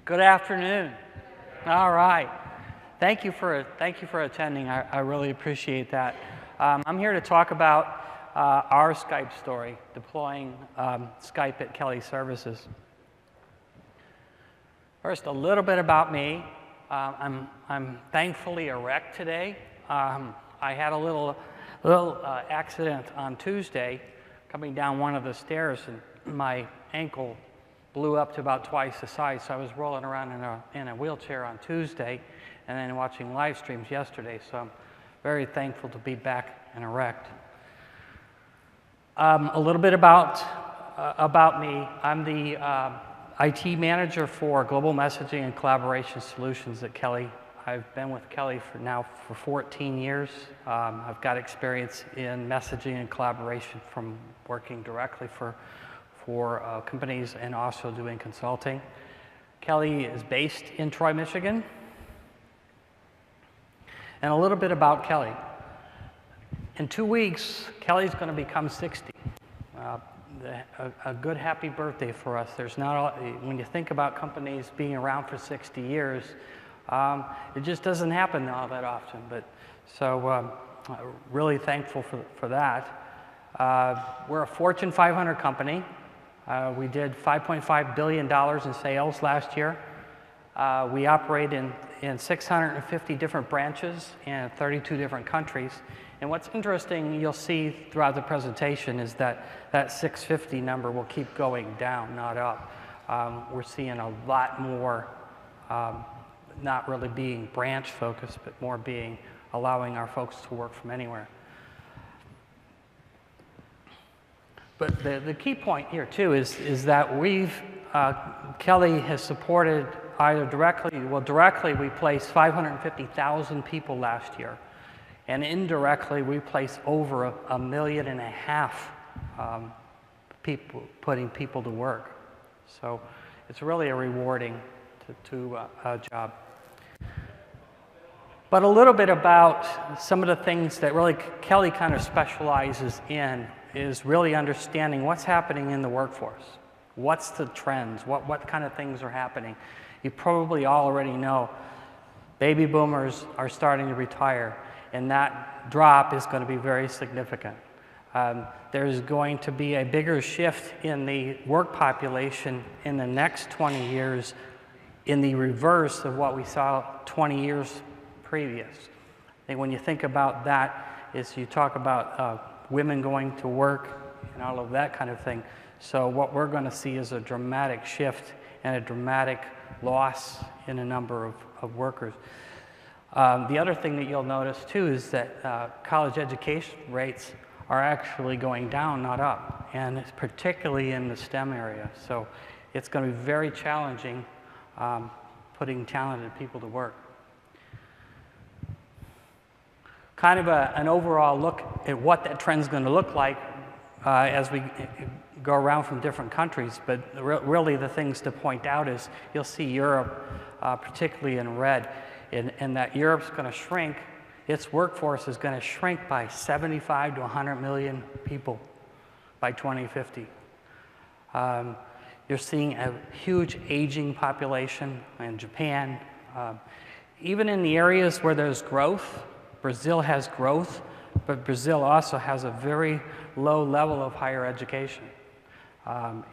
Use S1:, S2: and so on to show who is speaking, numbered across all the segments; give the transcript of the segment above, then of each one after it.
S1: Good afternoon. All right. Thank you for attending. I really appreciate that. I'm here to talk about our Skype story, deploying Skype at Kelly Services. First, a little bit about me. I'm thankfully erect today. I had a little accident on Tuesday, coming down one of the stairs, and my ankle blew up to about twice the size. So I was rolling around in a wheelchair on Tuesday, and then watching live streams yesterday. So I'm very thankful to be back and erect. A little bit about me. I'm the IT manager for Global Messaging and Collaboration Solutions at Kelly. I've been with Kelly for 14 years. I've got experience in messaging and collaboration from working directly for companies and also doing consulting. Kelly is based in Troy, Michigan. And a little bit about Kelly. In 2 weeks, Kelly's going to become 60. A good happy birthday for us. When you think about companies being around for 60 years, it just doesn't happen all that often. Really thankful for that. We're a Fortune 500 company. We did $5.5 billion in sales last year. We operate in 650 different branches in 32 different countries. And what's interesting, you'll see throughout the presentation, is that 650 number will keep going down, not up. We're seeing a lot more, not really being branch focused, but more being allowing our folks to work from anywhere. But the key point here too is that Kelly has supported either directly we placed 550,000 people last year, and indirectly we placed over 1.5 million people, putting people to work. So it's really a rewarding job. But a little bit about some of the things that really Kelly kind of specializes in is really understanding what's happening in the workforce. What's the trends? What kind of things are happening? You probably already know baby boomers are starting to retire, and that drop is going to be very significant. There's going to be a bigger shift in the work population in the next 20 years in the reverse of what we saw 20 years previous. I think when you think about that, is you talk about women going to work and all of that kind of thing. So what we're going to see is a dramatic shift and a dramatic loss in a number of workers. The other thing that you'll notice too is that college education rates are actually going down, not up, and it's particularly in the STEM area. So it's going to be very challenging putting talented people to work. Kind of an overall look at what that trend's going to look like as we go around from different countries, but really the things to point out is you'll see Europe, particularly in red, and that Europe's going to shrink. Its workforce is going to shrink by 75 to 100 million people by 2050. You're seeing a huge aging population in Japan. Even in the areas where there's growth, Brazil has growth, but Brazil also has a very low level of higher education.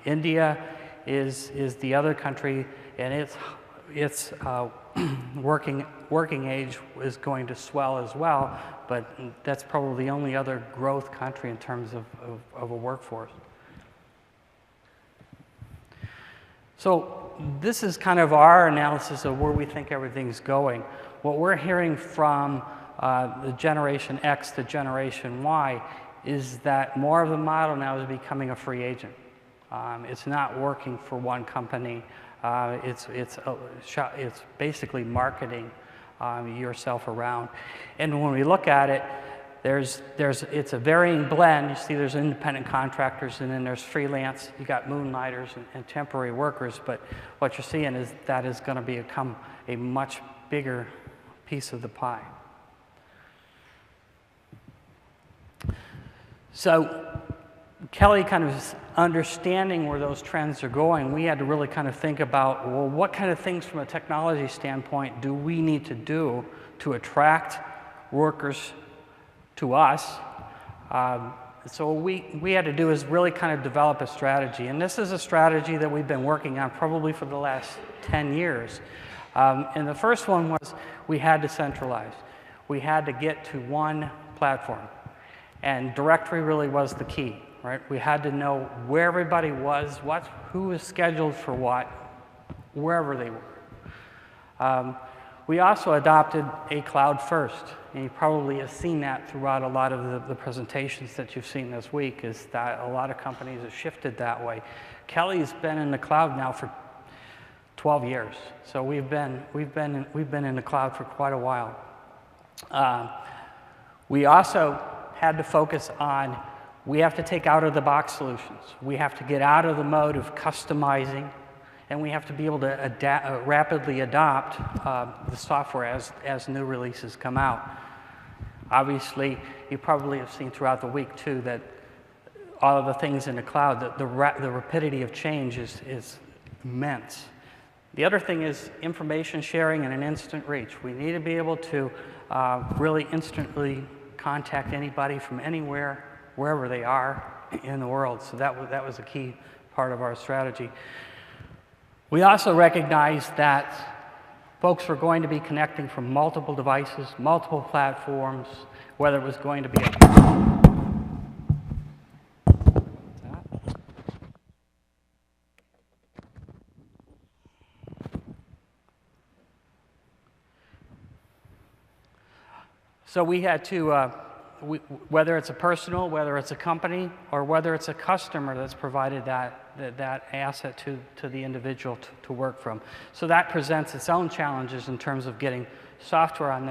S1: India is the other country, and its working age is going to swell as well, but that's probably the only other growth country in terms of a workforce. So this is kind of our analysis of where we think everything's going. What we're hearing from the Generation X to Generation Y is that more of the model now is becoming a free agent. It's not working for one company. It's basically marketing yourself around. And when we look at it, it's a varying blend. You see there's independent contractors, and then there's freelance. You got moonlighters and temporary workers, but what you're seeing is that is going to become a much bigger piece of the pie. So Kelly kind of understanding where those trends are going, we had to really kind of think about, well, what kind of things from a technology standpoint do we need to do to attract workers to us? So what we had to do is really kind of develop a strategy. And this is a strategy that we've been working on probably for the last 10 years. And the first one was we had to centralize. We had to get to one platform. And directory really was the key, right? We had to know where everybody was, who was scheduled for what, wherever they were. We also adopted a cloud first, and you probably have seen that throughout a lot of the presentations that you've seen this week, is that a lot of companies have shifted that way. Kelly's been in the cloud now for 12 years, so we've been in the cloud for quite a while. We also had to focus on, we have to take out of the box solutions. We have to get out of the mode of customizing, and we have to be able to rapidly adopt the software as new releases come out. Obviously, you probably have seen throughout the week too that all of the things in the cloud, the rapidity of change is immense. The other thing is information sharing and an instant reach. We need to be able to really instantly contact anybody from anywhere, wherever they are in the world. So that was a key part of our strategy. We also recognized that folks were going to be connecting from multiple devices, multiple platforms, whether it was going to be So we had to, whether it's a personal, whether it's a company, or whether it's a customer that's provided that asset to the individual to work from. So that presents its own challenges in terms of getting software on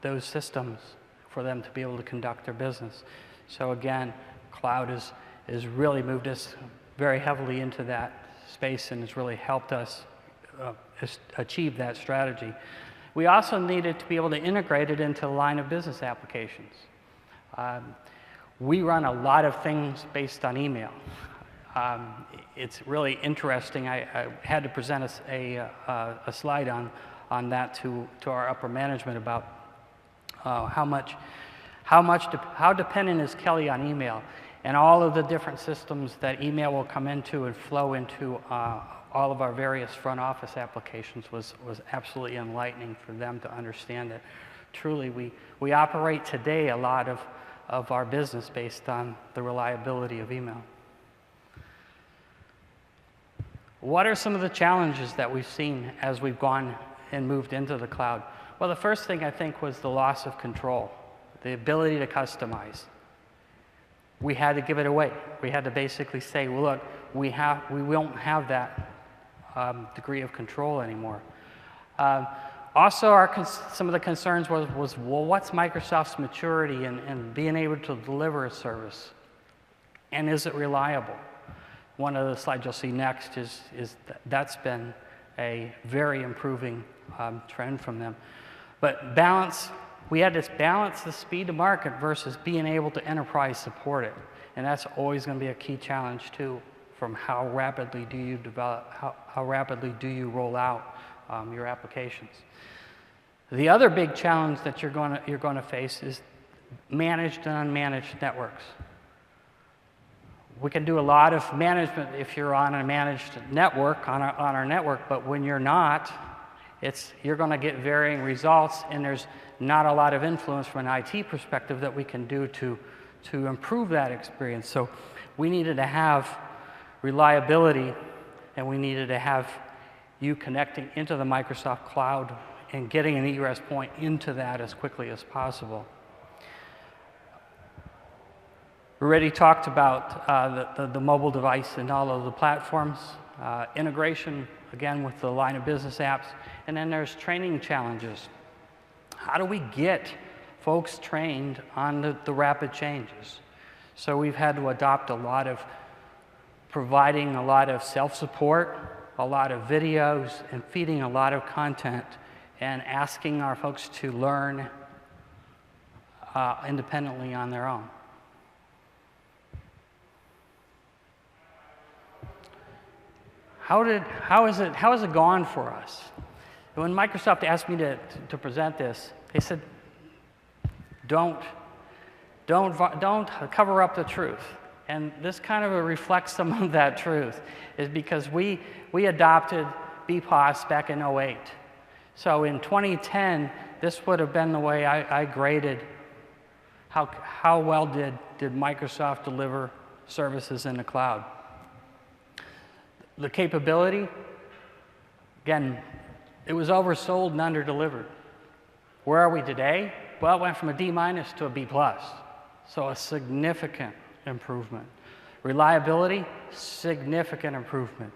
S1: those systems for them to be able to conduct their business. So again, cloud has really moved us very heavily into that space and has really helped us achieve that strategy. We also needed to be able to integrate it into line of business applications. We run a lot of things based on email. It's really interesting. I had to present a slide on that to our upper management about how dependent is Kelly on email, and all of the different systems that email will come into and flow into all of our various front office applications was absolutely enlightening for them to understand that truly we operate today a lot of our business based on the reliability of email. What are some of the challenges that we've seen as we've gone and moved into the cloud? Well, the first thing I think was the loss of control, the ability to customize. We had to give it away. We had to basically say, well, look, we won't have that degree of control anymore. Also, some of the concerns was, well, what's Microsoft's maturity in being able to deliver a service? And is it reliable? One of the slides you'll see next is that's been a very improving trend from them. But we had to balance the speed to market versus being able to enterprise support it. And that's always going to be a key challenge too, from how rapidly do you develop, how rapidly do you roll out your applications. The other big challenge that you're going to face is managed and unmanaged networks. We can do a lot of management if you're on a managed network, on our network, but when you're not, you're going to get varying results, and there's not a lot of influence from an IT perspective that we can do to improve that experience. So we needed to have reliability, and we needed to have you connecting into the Microsoft Cloud and getting an egress point into that as quickly as possible. We already talked about the mobile device and all of the platforms, integration, again, with the line of business apps, and then there's training challenges. How do we get folks trained on the rapid changes? So we've had to adopt a lot of providing a lot of self-support, a lot of videos, and feeding a lot of content, and asking our folks to learn independently on their own. how is it gone for us? When Microsoft asked me to present this, they said, don't cover up the truth. And this kind of reflects some of that truth, is because we adopted BPOS back in '08. So in 2010, this would have been the way I graded how well did Microsoft deliver services in the cloud. The capability, again, it was oversold and underdelivered. Where are we today? Well, it went from a D- to a B+. So a significant improvement. Reliability, significant improvement.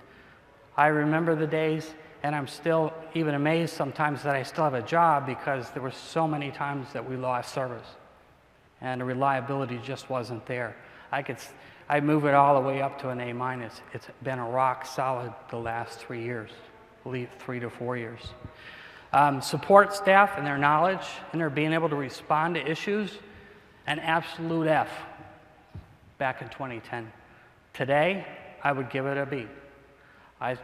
S1: I remember the days, and I'm still even amazed sometimes that I still have a job because there were so many times that we lost service. And the reliability just wasn't there. I'd move it all the way up to an A-. It's been a rock solid the last 3 years, I believe 3 to 4 years. Support staff and their knowledge and their being able to respond to issues, an absolute F back in 2010. Today, I would give it a B.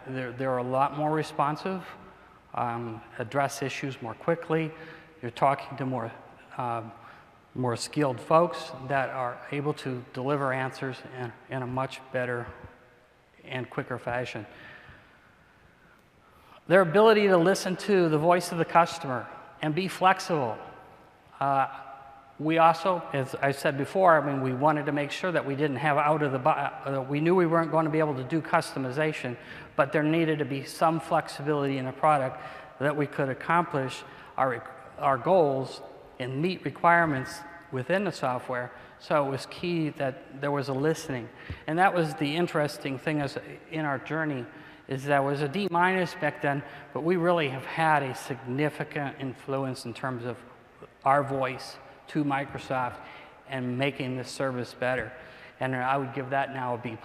S1: They're a lot more responsive, address issues more quickly. You're talking to more skilled folks that are able to deliver answers in a much better and quicker fashion. Their ability to listen to the voice of the customer and be flexible. We also, as I said before, I mean, we wanted to make sure that we didn't have we knew we weren't going to be able to do customization, but there needed to be some flexibility in the product that we could accomplish our goals and meet requirements within the software. So it was key that there was a listening. And that was the interesting thing in our journey, is that was a D- back then, but we really have had a significant influence in terms of our voice to Microsoft and making this service better. And I would give that now a B+.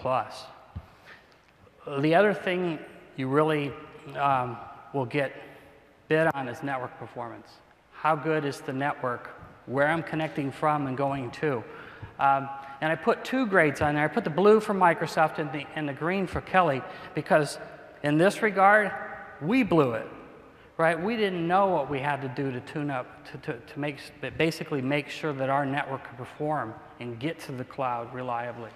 S1: The other thing you really will get bid on is network performance. How good is the network, where I'm connecting from and going to. And I put 2 grades on there. I put the blue for Microsoft and the green for Kelly, because in this regard, we blew it, right? We didn't know what we had to do to tune up, to basically make sure that our network could perform and get to the cloud reliably.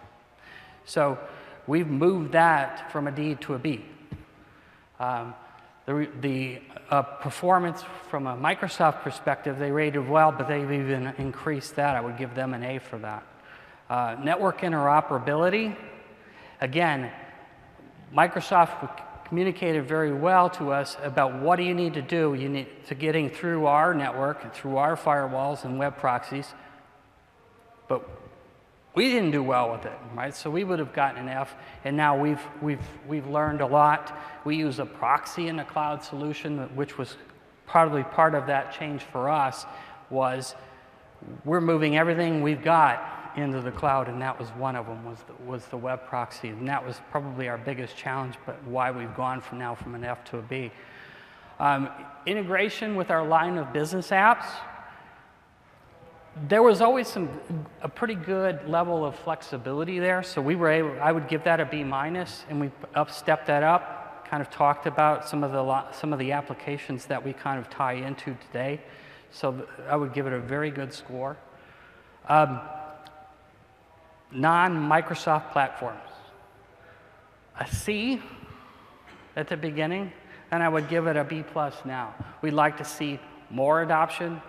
S1: So we've moved that from a D to a B. The performance from a Microsoft perspective, they rated well, but they've even increased that. I would give them an A for that. Network interoperability, again, Microsoft communicated very well to us about what do you need to do. You need to getting through our network and through our firewalls and web proxies, but we didn't do well with it, right? So we would have gotten an F, and now we've learned a lot. We use a proxy in the cloud solution, which was probably part of that change for us, was we're moving everything we've got into the cloud, and that was one of them, was the web proxy. And that was probably our biggest challenge, but why we've gone from an F to a B. Integration with our line of business apps. There was always a pretty good level of flexibility there, so we were able, I would give that a B-, and we stepped that up, kind of talked about some of the applications that we kind of tie into today. So I would give it a very good score. Non-Microsoft platforms. A C at the beginning, and I would give it a B+ now. We'd like to see more adoption.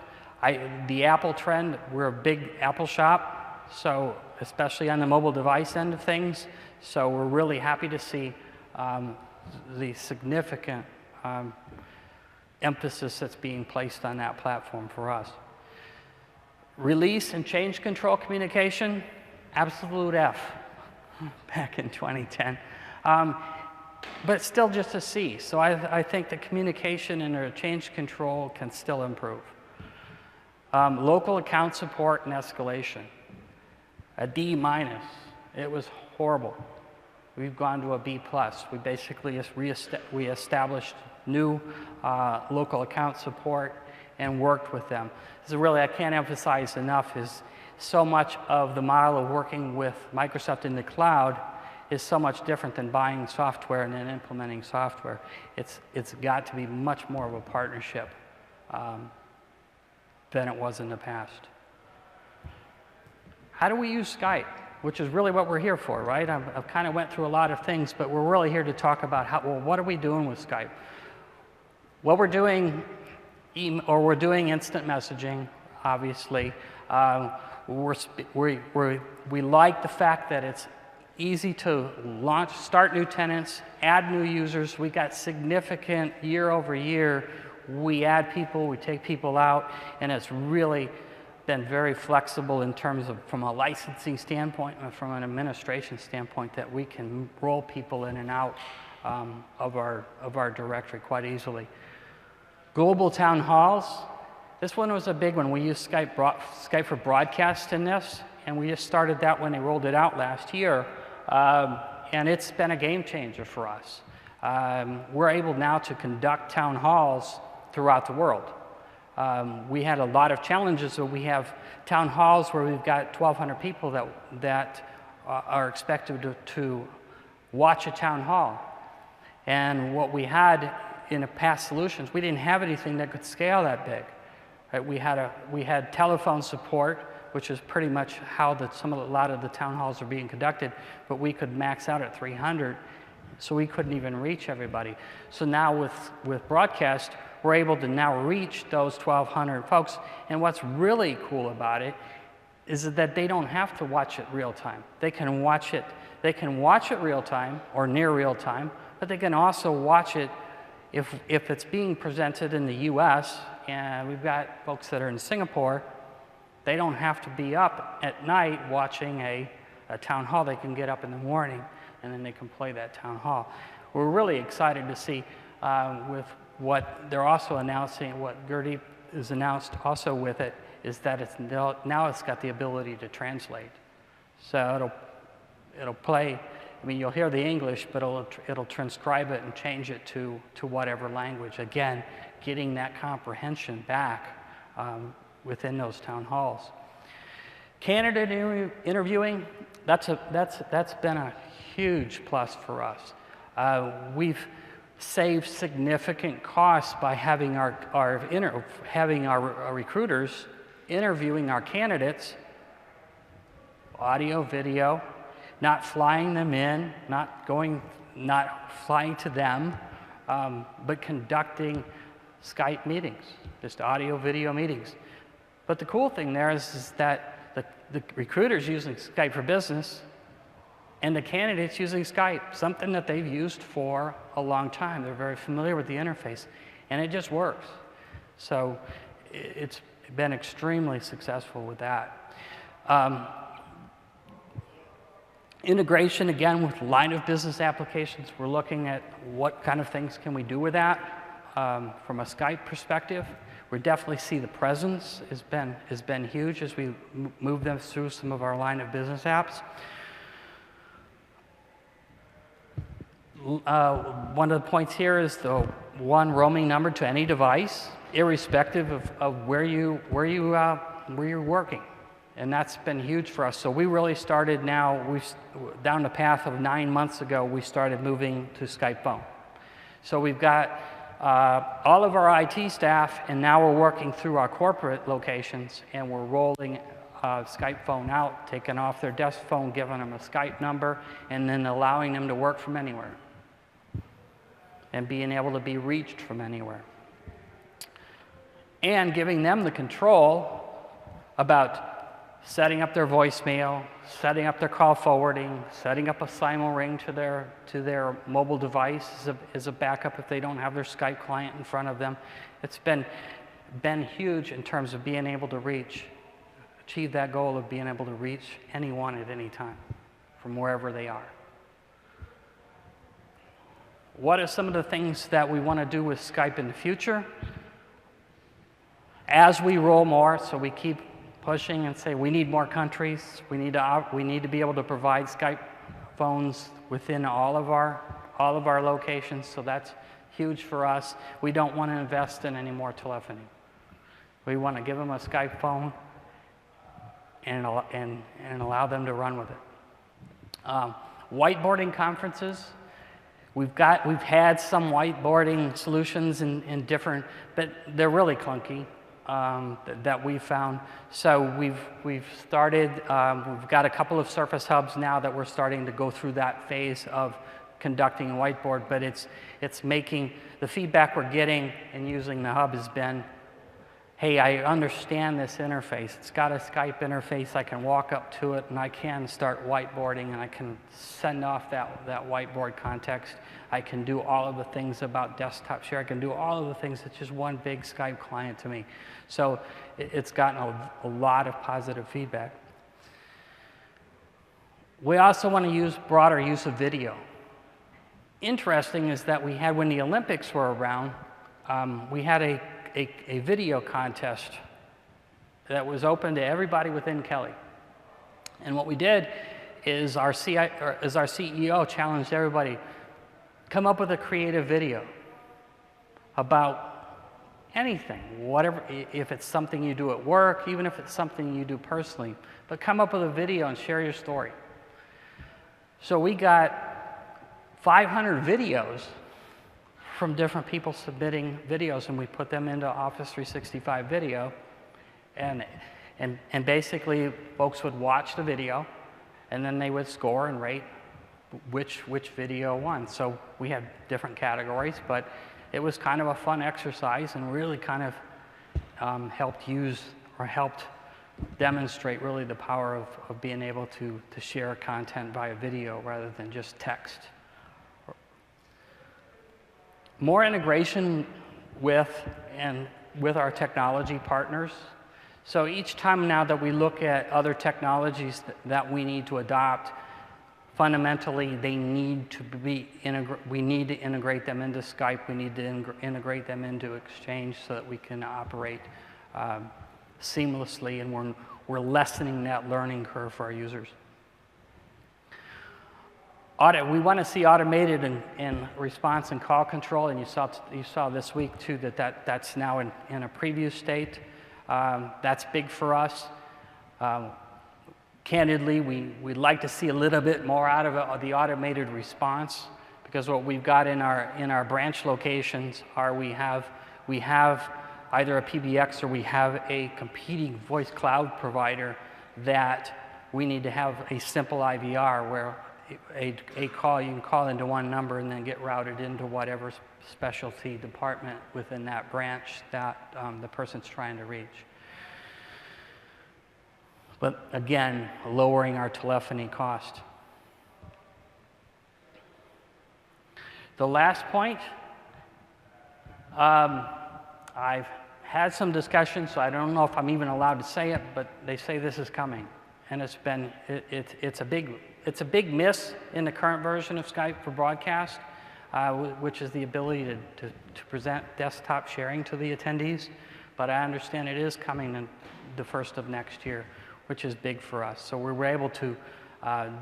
S1: The Apple trend, we're a big Apple shop, so especially on the mobile device end of things. So we're really happy to see the significant emphasis that's being placed on that platform for us. Release and change control communication, absolute F back in 2010. But still just a C. So I think the communication and the change control can still improve. Local account support and escalation, a D-. It was horrible. We've gone to a B+. We basically we established new local account support and worked with them. This is really, I can't emphasize enough, is so much of the model of working with Microsoft in the cloud is so much different than buying software and then implementing software. It's got to be much more of a partnership than it was in the past. How do we use Skype? Which is really what we're here for, right? I've kind of went through a lot of things, but we're really here to talk about well, what are we doing with Skype? Well, we're doing instant messaging, obviously. We like the fact that it's easy to start new tenants, add new users. We got significant year over year. We add people, we take people out, and it's really been very flexible in terms of from a licensing standpoint and from an administration standpoint that we can roll people in and out of our directory quite easily. Global town halls. This one was a big one. We used Skype for broadcast in this, and we just started that when they rolled it out last year, and it's been a game changer for us. We're able now to conduct town halls throughout the world. We had a lot of challenges, so we have town halls where we've got 1,200 people that are expected to watch a town hall. And what we had in the past solutions, we didn't have anything that could scale that big. Right? We had telephone support, which is pretty much how a lot of the town halls are being conducted, but we could max out at 300, so we couldn't even reach everybody. So now with broadcast, we're able to now reach those 1,200 folks. And what's really cool about it is that they don't have to watch it real time. They can watch it real time or near real time, but they can also watch it if it's being presented in the US, and we've got folks that are in Singapore. They don't have to be up at night watching a town hall. They can get up in the morning, and then they can play that town hall. We're really excited to see with what they're also announcing, what Gurdeep has announced also with it, is that now it's got the ability to translate. So it'll play, I mean, you'll hear the English, but it'll transcribe it and change it to whatever language. Again, getting that comprehension back within those town halls. Candidate interviewing, that's been a huge plus for us. We've saved significant costs by having our recruiters interviewing our candidates, audio, video, not flying them in, not flying to them, but conducting Skype meetings, just audio, video meetings. But the cool thing there is that the recruiter's using Skype for Business, and the candidate's using Skype, something that they've used for a long time. They're very familiar with the interface, and it just works. So it's been extremely successful with that. Integration, again, with line of business applications. We're looking at what kind of things can we do with that from a Skype perspective. We definitely see the presence has been huge as we move them through some of our line of business apps. One of the points here is the one roaming number to any device, irrespective of where you're working, and that's been huge for us. So we really started now. Down the path of 9 months ago, we started moving to Skype phone. So we've got all of our IT staff, and now we're working through our corporate locations, and we're rolling Skype phone out, taking off their desk phone, giving them a Skype number, and then allowing them to work from anywhere and being able to be reached from anywhere. And giving them the control about setting up their voicemail, setting up their call forwarding, setting up a simul ring to their mobile device as a backup if they don't have their Skype client in front of them. It's been huge in terms of being able to achieve that goal of being able to reach anyone at any time from wherever they are. What are some of the things that we want to do with Skype in the future? As we roll more, so we keep pushing and say we need more countries. We need to be able to provide Skype phones within all of our locations. So that's huge for us. We don't want to invest in any more telephony. We want to give them a Skype phone and allow them to run with it. Whiteboarding conferences. We've had some whiteboarding solutions in different, but they're really clunky that we've found. So we've started, we've got a couple of Surface Hubs now that we're starting to go through that phase of conducting a whiteboard, but it's making, the feedback we're getting and using the hub has been, hey, I understand this interface. It's got a Skype interface. I can walk up to it and I can start whiteboarding and I can send off that whiteboard context. I can do all of the things about desktop share. I can do all of the things. It's just one big Skype client to me. So it's gotten a lot of positive feedback. We also want to use broader use of video. Interesting is that we had, when the Olympics were around, we had a video contest that was open to everybody within Kelly. And what we did is our CEO challenged everybody, come up with a creative video about anything, whatever, if it's something you do at work, even if it's something you do personally, but come up with a video and share your story. So we got 500 videos from different people submitting videos, and we put them into Office 365 video, and basically folks would watch the video, and then they would score and rate which video won. So we had different categories, but it was kind of a fun exercise and really kind of helped demonstrate really the power of being able to share content via video rather than just text. More integration with our technology partners. So each time now that we look at other technologies that we need to adopt, fundamentally they need to be we need to integrate them into Skype. We need to integrate them into Exchange so that we can operate seamlessly, and we're lessening that learning curve for our users. We want to see automated in response and call control, and you saw this week too that's now in a preview state. That's big for us. Candidly, we'd like to see a little bit more out of the automated response, because what we've got in our branch locations are we have either a PBX or we have a competing voice cloud provider that we need to have a simple IVR where a call, you can call into one number and then get routed into whatever specialty department within that branch that the person's trying to reach. But again, lowering our telephony cost. The last point, I've had some discussion, so I don't know if I'm even allowed to say it, but they say this is coming. And it's a big miss in the current version of Skype for broadcast, which is the ability to present desktop sharing to the attendees. But I understand it is coming in the first of next year, which is big for us. So we were able to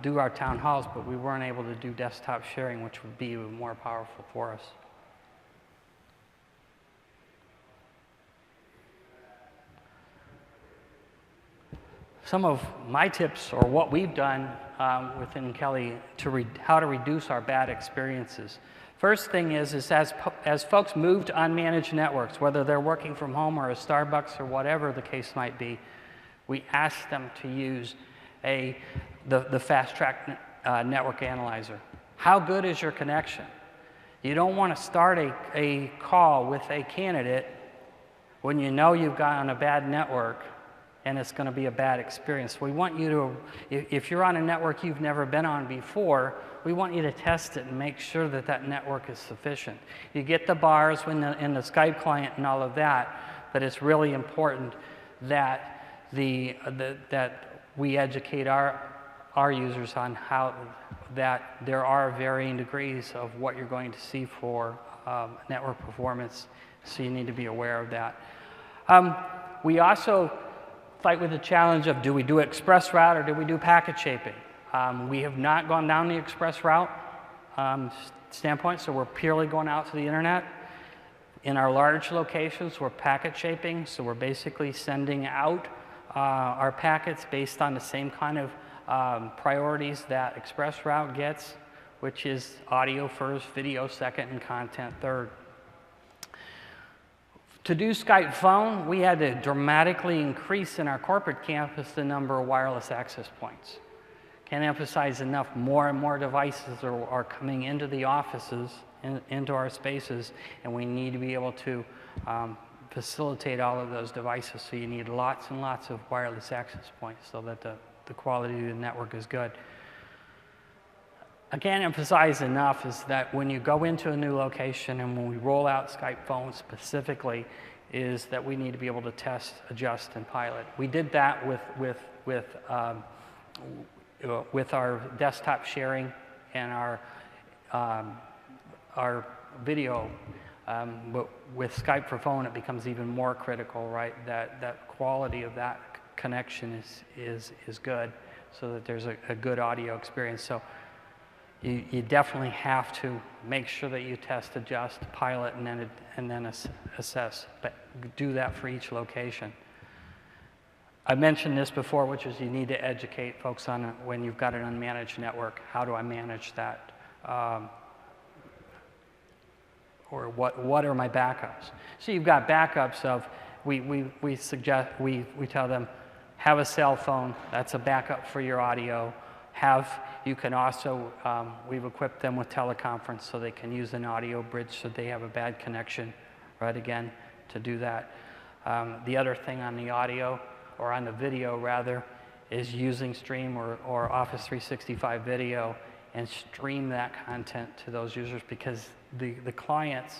S1: do our town halls, but we weren't able to do desktop sharing, which would be even more powerful for us. Some of my tips, or what we've done within Kelly how to reduce our bad experiences. First thing is as folks move to unmanaged networks, whether they're working from home or a Starbucks or whatever the case might be, we ask them to use the fast track network analyzer. How good is your connection? You don't want to start a call with a candidate when you know you've got on a bad network and it's going to be a bad experience. We want you to, if you're on a network you've never been on before, we want you to test it and make sure that that network is sufficient. You get the bars in the Skype client and all of that, but it's really important that that we educate our users on how that there are varying degrees of what you're going to see for network performance, so you need to be aware of that. We also fight with the challenge of, do we do express route or do we do packet shaping? We have not gone down the express route standpoint, so we're purely going out to the internet. In our large locations, we're packet shaping, so we're basically sending out our packets based on the same kind of priorities that ExpressRoute gets, which is audio first, video second, and content third. To do Skype phone, we had to dramatically increase in our corporate campus the number of wireless access points. Can't emphasize enough, more and more devices are coming into the offices, into our spaces, and we need to be able to facilitate all of those devices. So you need lots and lots of wireless access points so that the quality of the network is good. I can't emphasize enough is that when you go into a new location and when we roll out Skype phone specifically, is that we need to be able to test, adjust, and pilot. We did that with our desktop sharing and our video. But with Skype for phone, it becomes even more critical, right? That quality of that connection is good, so that there's a good audio experience. So you definitely have to make sure that you test, adjust, pilot, and then assess. But do that for each location. I mentioned this before, which is you need to educate folks on it when you've got an unmanaged network. How do I manage that? Or what are my backups? So you've got backups of, we tell them, have a cell phone, that's a backup for your audio. You can also, we've equipped them with teleconference so they can use an audio bridge so they have a bad connection, right, again, to do that. The other thing on the audio, or on the video rather, is using Stream or Office 365 video and stream that content to those users, because the clients,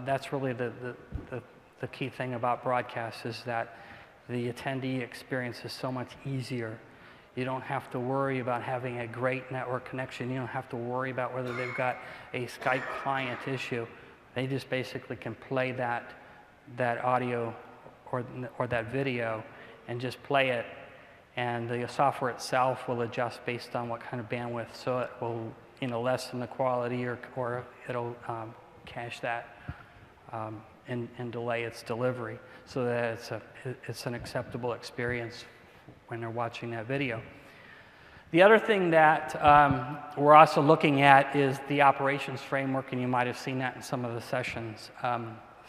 S1: that's really the key thing about broadcast, is that the attendee experience is so much easier. You don't have to worry about having a great network connection. You don't have to worry about whether they've got a Skype client issue. They just basically can play that audio or that video and just play it, and the software itself will adjust based on what kind of bandwidth. So it will lessen the quality, or it'll cache that and delay its delivery, so that it's an acceptable experience when they're watching that video. The other thing that we're also looking at is the operations framework, and you might have seen that in some of the sessions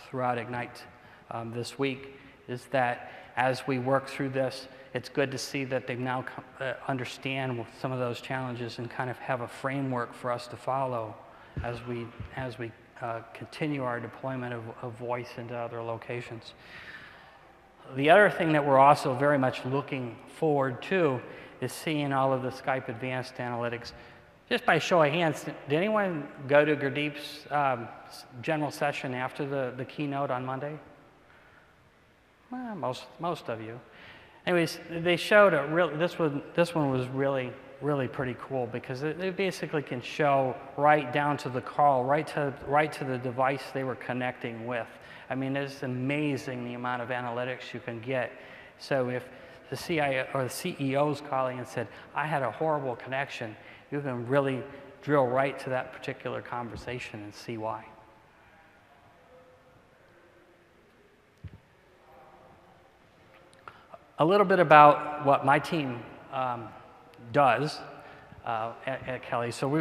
S1: throughout Ignite this week, is that as we work through this, it's good to see that they now understand some of those challenges and kind of have a framework for us to follow as we continue our deployment of voice into other locations. The other thing that we're also very much looking forward to is seeing all of the Skype Advanced Analytics. Just by show of hands, did anyone go to Gurdeep's general session after the keynote on Monday? Well, most of you. Anyways, they showed this one was really pretty cool, because they basically can show right down to the call, right to the device they were connecting with. I mean, it's amazing the amount of analytics you can get. So if the CIO or the CEO's calling and said, I had a horrible connection, you can really drill right to that particular conversation and see why. A little bit about what my team does at Kelly. So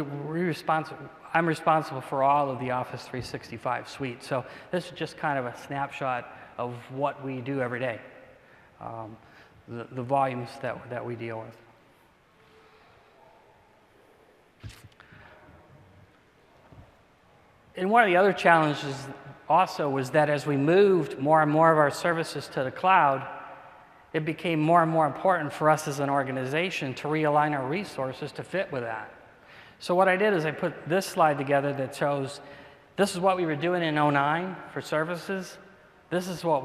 S1: I'm responsible for all of the Office 365 suite. So this is just kind of a snapshot of what we do every day, the volumes that we deal with. And one of the other challenges also was that as we moved more and more of our services to the cloud, it became more and more important for us as an organization to realign our resources to fit with that. So what I did is I put this slide together that shows this is what we were doing in 2009 for services. This is what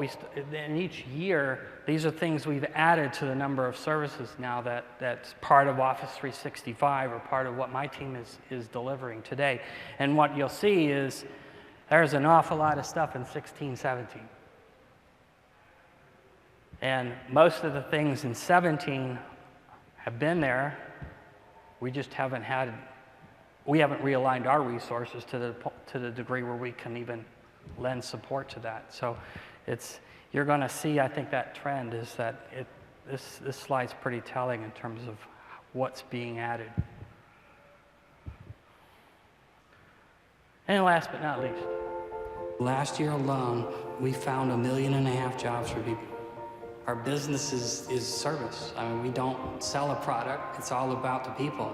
S1: in each year, these are things we've added to the number of services now that's part of Office 365 or part of what my team is delivering today. And what you'll see is there's an awful lot of stuff in 16, 17. And most of the things in 17 have been there. We just haven't realigned our resources to the degree where we can even lend support to that. So you're going to see, I think, that trend is that this slide's pretty telling in terms of what's being added. And last but not least, last year alone, we found 1.5 million jobs for people. Our business is service. I mean, we don't sell a product, it's all about the people.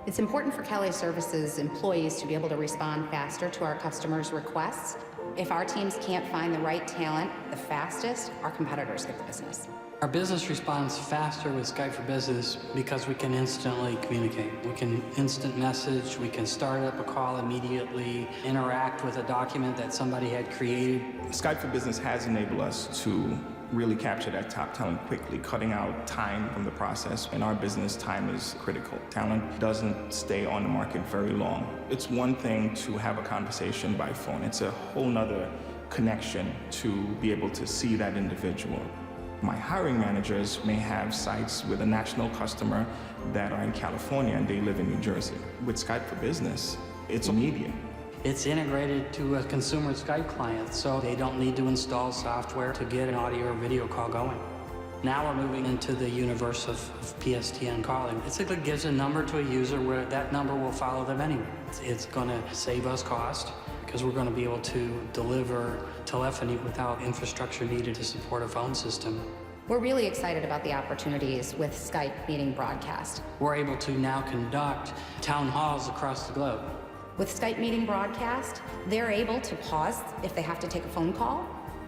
S2: It's important for Kelly Services employees to be able to respond faster to our customers' requests. If our teams can't find the right talent the fastest, our competitors get the business.
S1: Our business responds faster with Skype for Business because we can instantly communicate. We can instant message, we can start up a call immediately, interact with a document that somebody had created.
S3: Skype for Business has enabled us to really capture that top talent quickly, cutting out time from the process. In our business, time is critical. Talent doesn't stay on the market very long. It's one thing to have a conversation by phone. It's a whole nother connection to be able to see that individual. My hiring managers may have sites with a national customer that are in California and they live in New Jersey. With Skype for Business, it's immediate.
S1: It's integrated to a consumer Skype client, so they don't need to install software to get an audio or video call going. Now we're moving into the universe of PSTN calling. It basically gives a number to a user where that number will follow them anywhere. It's going to save us cost because we're going to be able to deliver telephony without infrastructure needed to support a phone system.
S2: We're really excited about the opportunities with Skype Meeting Broadcast.
S1: We're able to now conduct town halls across the globe.
S2: With Skype Meeting Broadcast, they're able to pause if they have to take a phone call.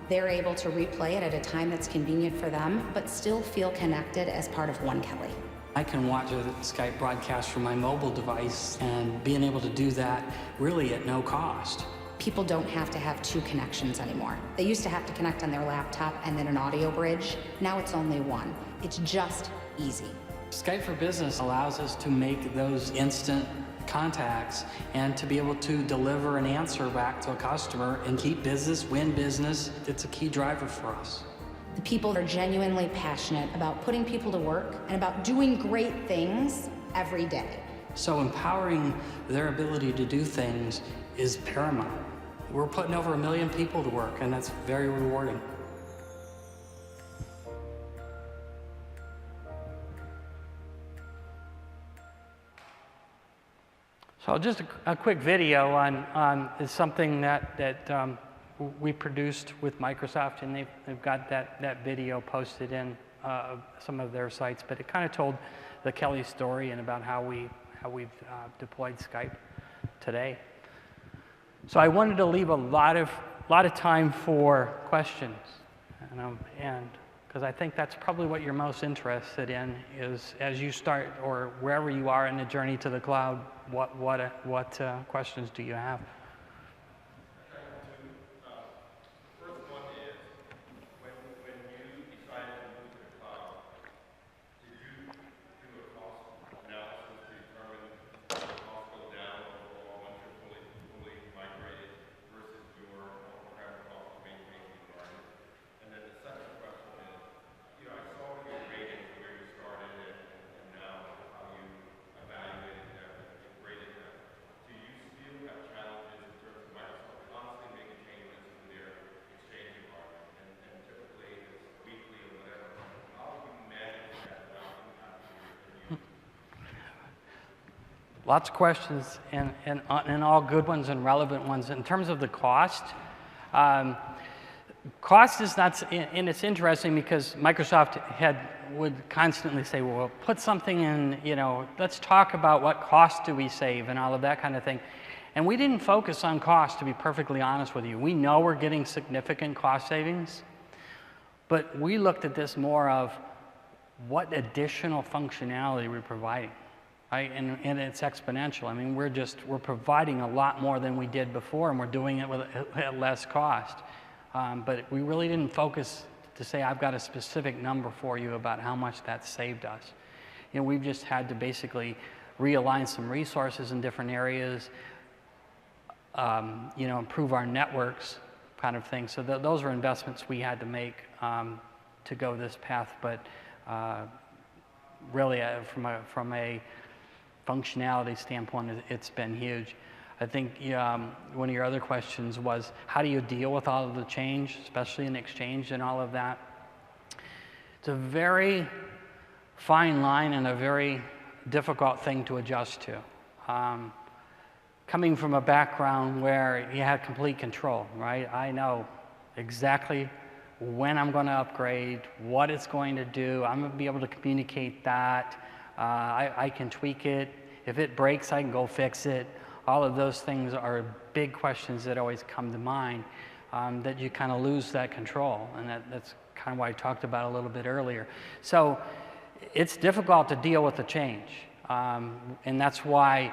S2: They're able to replay it at a time that's convenient for them, but still feel connected as part of One Kelly.
S1: I can watch a Skype broadcast from my mobile device, and being able to do that really at no cost.
S2: People don't have to have 2 connections anymore. They used to have to connect on their laptop and then an audio bridge. Now it's only one. It's just easy.
S1: Skype for Business allows us to make those instant contacts and to be able to deliver an answer back to a customer and keep business, win business. It's a key driver for us.
S2: The people are genuinely passionate about putting people to work and about doing great things every day.
S1: So empowering their ability to do things is paramount. We're putting over 1 million people to work, and that's very rewarding. So just a quick video on is something that we produced with Microsoft, and they've got that video posted in some of their sites. But it kind of told the Kelly story and about how we've deployed Skype today. So I wanted to leave a lot of time for questions, and because I think that's probably what you're most interested in is as you start or wherever you are in the journey to the cloud, what questions do you have? Lots of questions, and all good ones and relevant ones. In terms of the cost, cost is not, and it's interesting because Microsoft would constantly say, well, put something in, let's talk about what cost do we save and all of that kind of thing. And we didn't focus on cost, to be perfectly honest with you. We know we're getting significant cost savings, but we looked at this more of what additional functionality we're providing. Right? And it's exponential. I mean, we're providing a lot more than we did before, and we're doing it at less cost. But we really didn't focus to say, I've got a specific number for you about how much that saved us. We've just had to basically realign some resources in different areas, improve our networks, kind of thing. So those are investments we had to make to go this path. But really, from a functionality standpoint, it's been huge. I think one of your other questions was, how do you deal with all of the change, especially in Exchange and all of that? It's a very fine line and a very difficult thing to adjust to. Coming from a background where you had complete control, right? I know exactly when I'm going to upgrade, what it's going to do. I'm going to be able to communicate that. I can tweak it. If it breaks, I can go fix it. All of those things are big questions that always come to mind, that you kind of lose that control. And that's kind of what I talked about a little bit earlier. So it's difficult to deal with the change. And that's why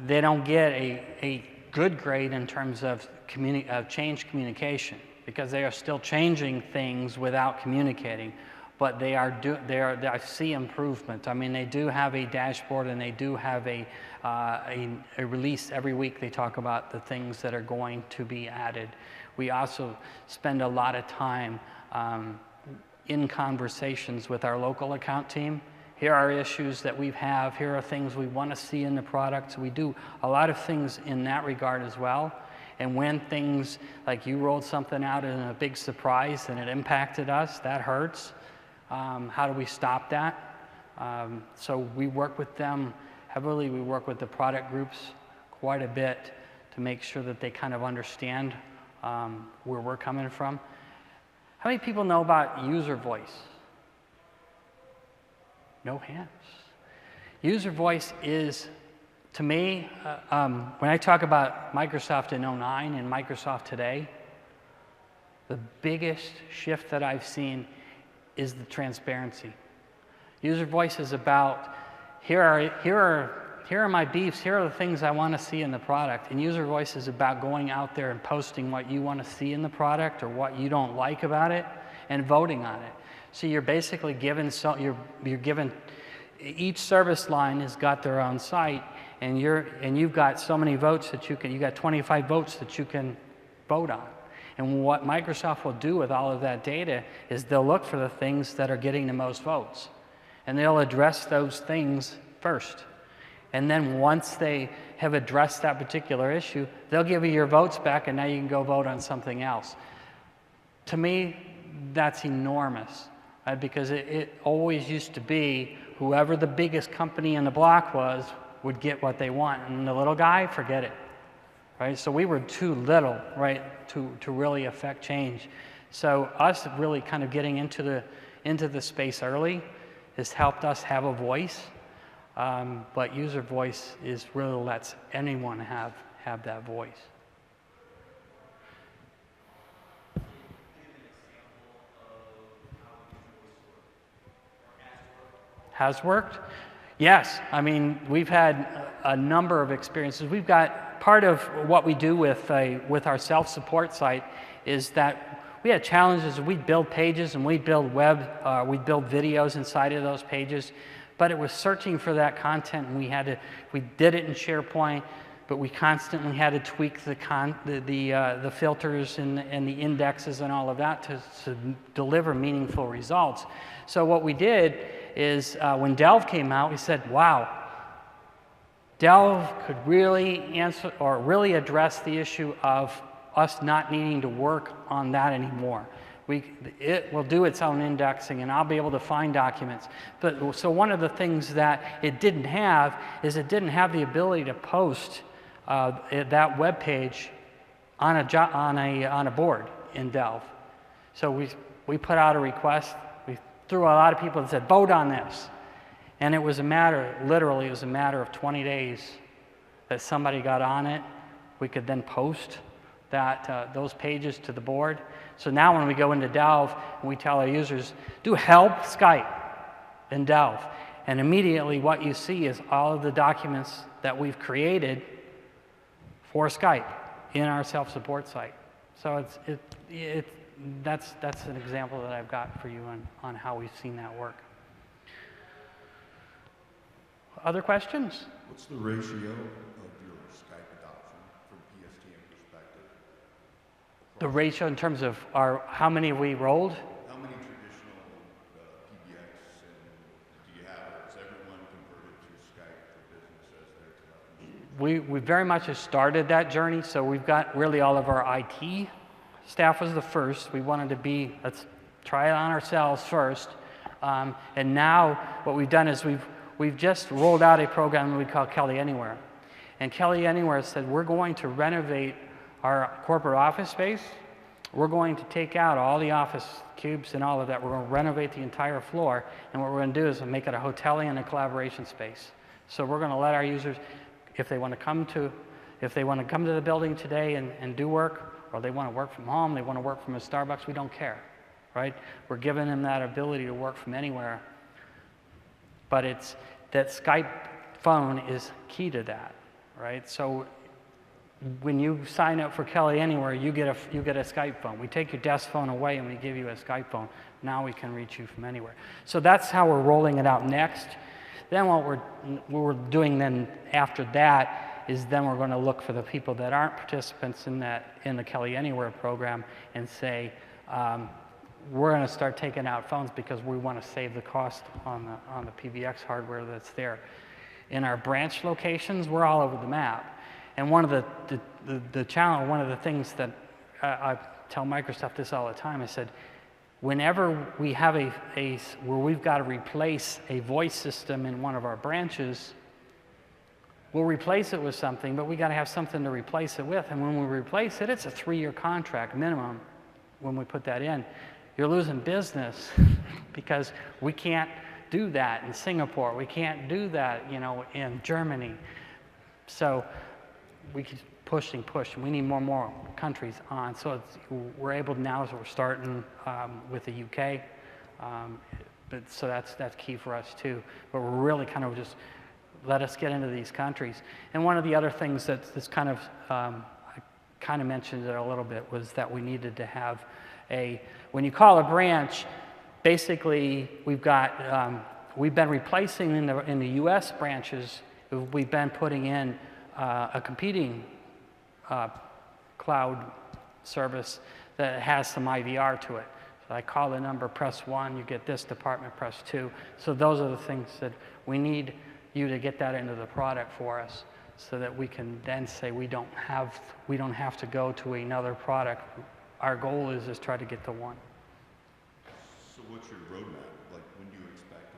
S1: they don't get a good grade in terms of change communication, because they are still changing things without communicating. But I see improvement. I mean, they do have a dashboard, and they do have a release every week. They talk about the things that are going to be added. We also spend a lot of time in conversations with our local account team. Here are issues that we have. Here are things we want to see in the product. So we do a lot of things in that regard as well. And when things like you rolled something out in a big surprise and it impacted us, that hurts. How do we stop that? So we work with them heavily. We work with the product groups quite a bit to make sure that they kind of understand where we're coming from. How many people know about user voice? No hands. User voice is, to me, when I talk about Microsoft in '09 and Microsoft today, the biggest shift that I've seen is the transparency. User voice is about, here are my beefs, here are the things I want to see in the product. And user voice is about going out there and posting what you want to see in the product or what you don't like about it and voting on it. So you're basically given, you're given, each service line has got their own site, and you've got so many votes that you got 25 votes that you can vote on. And what Microsoft will do with all of that data is they'll look for the things that are getting the most votes. And they'll address those things first. And then once they have addressed that particular issue, they'll give you your votes back, and now you can go vote on something else. To me, that's enormous, right? Because it always used to be whoever the biggest company in the block was would get what they want. And the little guy, forget it. Right? So we were too little, right, to really affect change. So us really kind of getting into the space early has helped us have a voice. But user voice is really lets anyone have that voice. Has worked? Yes. I mean, we've had a number of experiences. We've got part of what we do with our self-support site is that we had challenges. We'd build pages and we'd build we'd build videos inside of those pages, but it was searching for that content, and we did it in SharePoint, but we constantly had to tweak the filters and the indexes and all of that to deliver meaningful results. So what we did is when Delve came out, we said, wow, Delve could really answer or really address the issue of us not needing to work on that anymore. It will do its own indexing, and I'll be able to find documents. But so one of the things that it didn't have is it didn't have the ability to post that web page on a board in Delve. So we put out a request. We threw a lot of people and said, vote on this. And it was literally, it was a matter of 20 days that somebody got on it. We could then post those pages to the board. So now when we go into Delve, and we tell our users, do help Skype in Delve. And immediately what you see is all of the documents that we've created for Skype in our self-support site. So that's an example that I've got for you on how we've seen that work. Other questions?
S4: What's the ratio of your Skype adoption from PSTN perspective?
S1: The ratio in terms of how many we rolled?
S4: How many traditional PBX do you have? Is everyone converted to Skype for business as their telephony?
S1: We very much have started that journey, so we've got really all of our IT staff was the first. We wanted to let's try it on ourselves first. And now what we've done is we've just rolled out a program that we call Kelly Anywhere. And Kelly Anywhere said, we're going to renovate our corporate office space. We're going to take out all the office cubes and all of that. We're going to renovate the entire floor. And what we're going to do is make it a hotel and a collaboration space. So we're going to let our users, if they want to come to the building today and do work, or they want to work from home, they want to work from a Starbucks, we don't care, right? We're giving them that ability to work from anywhere. But it's that Skype phone is key to that, right? So when you sign up for Kelly Anywhere, you get a Skype phone. We take your desk phone away and we give you a Skype phone. Now we can reach you from anywhere. So that's how we're rolling it out next. Then what we're doing then after that is then we're going to look for the people that aren't participants in the Kelly Anywhere program and say, we're going to start taking out phones because we want to save the cost on the PBX hardware that's there. In our branch locations, we're all over the map. And one of the challenge, one of the things that I tell Microsoft this all the time, I said, whenever we have where we've got to replace a voice system in one of our branches, we'll replace it with something, but we got to have something to replace it with. And when we replace it, it's a 3-year contract minimum when we put that in. You're losing business because we can't do that in Singapore. We can't do that, in Germany. So we keep pushing. We need more and more countries on. So we're able now, so we're starting with the UK. So that's key for us too. But we're really kind of just let us get into these countries. And one of the other things that's kind of, I kind of mentioned it a little bit, was that we needed to have when you call a branch, basically we've been replacing in the US branches, we've been putting in a competing cloud service that has some IVR to it. So I call the number, press 1, you get this department, press 2. So those are the things that we need you to get that into the product for us so that we can then say we don't have to go to another product. Our goal is just try to get to one.
S4: So what's your roadmap? Like, when do you expect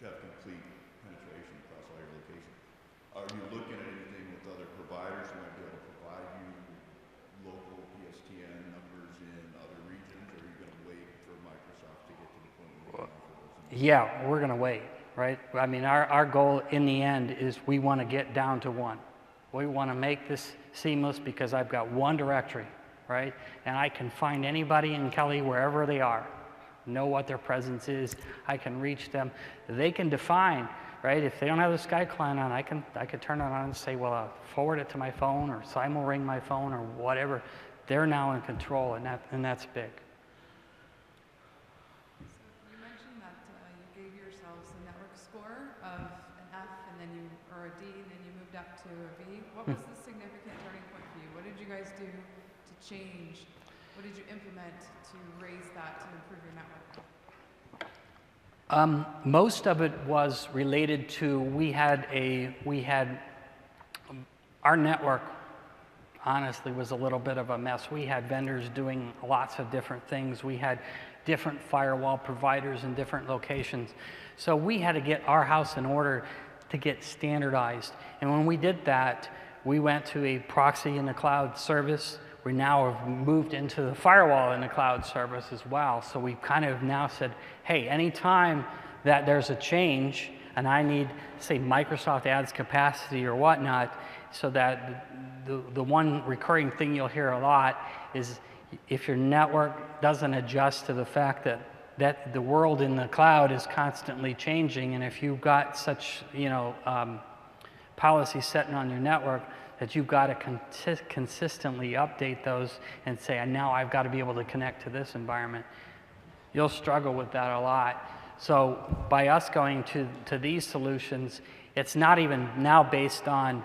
S4: to have complete penetration across all your locations? Are you looking at anything with other providers who might be able to provide you local PSTN numbers in other regions, or are you going to wait for Microsoft to get to the point where they can offer those?
S1: Yeah, we're going to wait, right? I mean, our goal in the end is we want to get down to one. We want to make this seamless because I've got one directory, right? And I can find anybody in Kelly wherever they are, know what their presence is. I can reach them. They can define, right? If they don't have the Skype client on, I could turn it on and say, well, I'll forward it to my phone or simul ring my phone or whatever. They're now in control, and that's big.
S5: You mentioned that you gave yourselves a network score of an F or a D, and then you moved up to a B. What was the significant turning point for you? What did you guys do to change? What did you implement to raise that to improve your network?
S1: Most of it was related to our network honestly was a little bit of a mess. We had vendors doing lots of different things. We had different firewall providers in different locations. So we had to get our house in order to get standardized. And when we did that, we went to a proxy in the cloud service. We now have moved into the firewall in the cloud service as well. So we've kind of now said, hey, anytime that there's a change and I need, say, Microsoft adds capacity or whatnot, so that the one recurring thing you'll hear a lot is if your network doesn't adjust to the fact that the world in the cloud is constantly changing, and if you've got such policies setting on your network that you've got to consistently update those and say, now I've got to be able to connect to this environment, you'll struggle with that a lot. So by us going to these solutions, it's not even now based on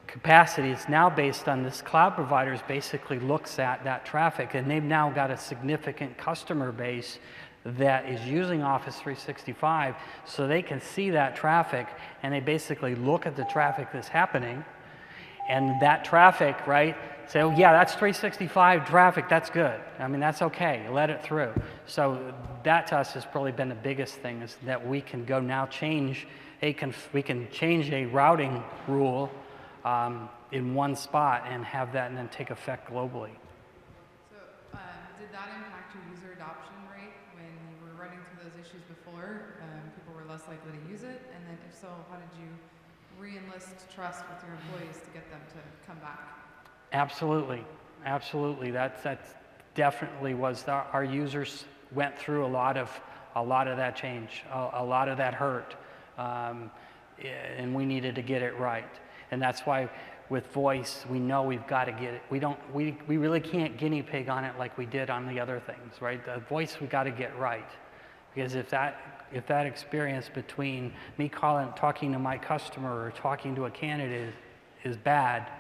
S1: capacity, it's now based on this cloud providers basically looks at that traffic, and they've now got a significant customer base that is using Office 365, so they can see that traffic, and they basically look at the traffic that's happening, and that traffic, right, say, oh yeah, that's 365 traffic, that's good. I mean, that's okay, let it through. So that to us has probably been the biggest thing, is that we can go now we can change a routing rule in one spot and have that and then take effect globally.
S5: So did that impact your user adoption rate when you were running through those issues before? People were less likely to use it, and then if so, how did you re-enlist trust with your employees to get them to come back?
S1: Absolutely, absolutely. That definitely was our users went through a lot of that change, a lot of that hurt, and we needed to get it right. And that's why with voice, we know we've got to get it. We really can't guinea pig on it like we did on the other things, right? The voice we got to get right, because if that experience between me talking to my customer or talking to a candidate is bad,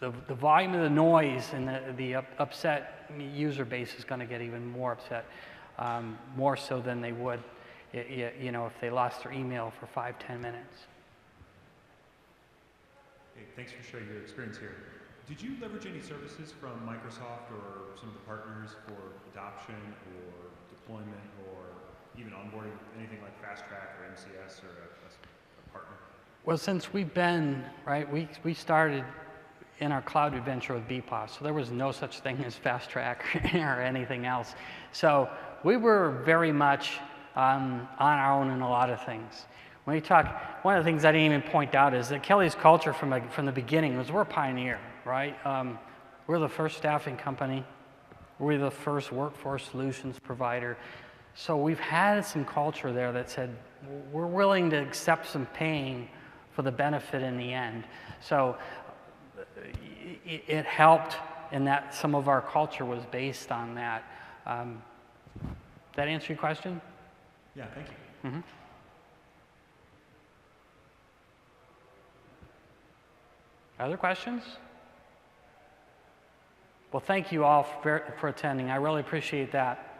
S1: the volume of the noise and the upset user base is going to get even more upset, more so than they would, if they lost their email for 5-10 minutes.
S6: Hey, thanks for sharing your experience here. Did you leverage any services from Microsoft or some of the partners for adoption or deployment or even onboarding, anything like Fast Track or MCS or a partner?
S1: Well, since we've been, right, we started in our cloud adventure with BPOS, so there was no such thing as Fast Track or anything else. So we were very much on our own in a lot of things. When you talk, one of the things I didn't even point out is that Kelly's culture from the beginning was we're a pioneer, right? We're the first staffing company. We're the first workforce solutions provider. So we've had some culture there that said we're willing to accept some pain for the benefit in the end. So it helped in that some of our culture was based on that. That answer your question?
S6: Yeah, thank you.
S1: Mm-hmm. Other questions? Well, thank you all for attending. I really appreciate that.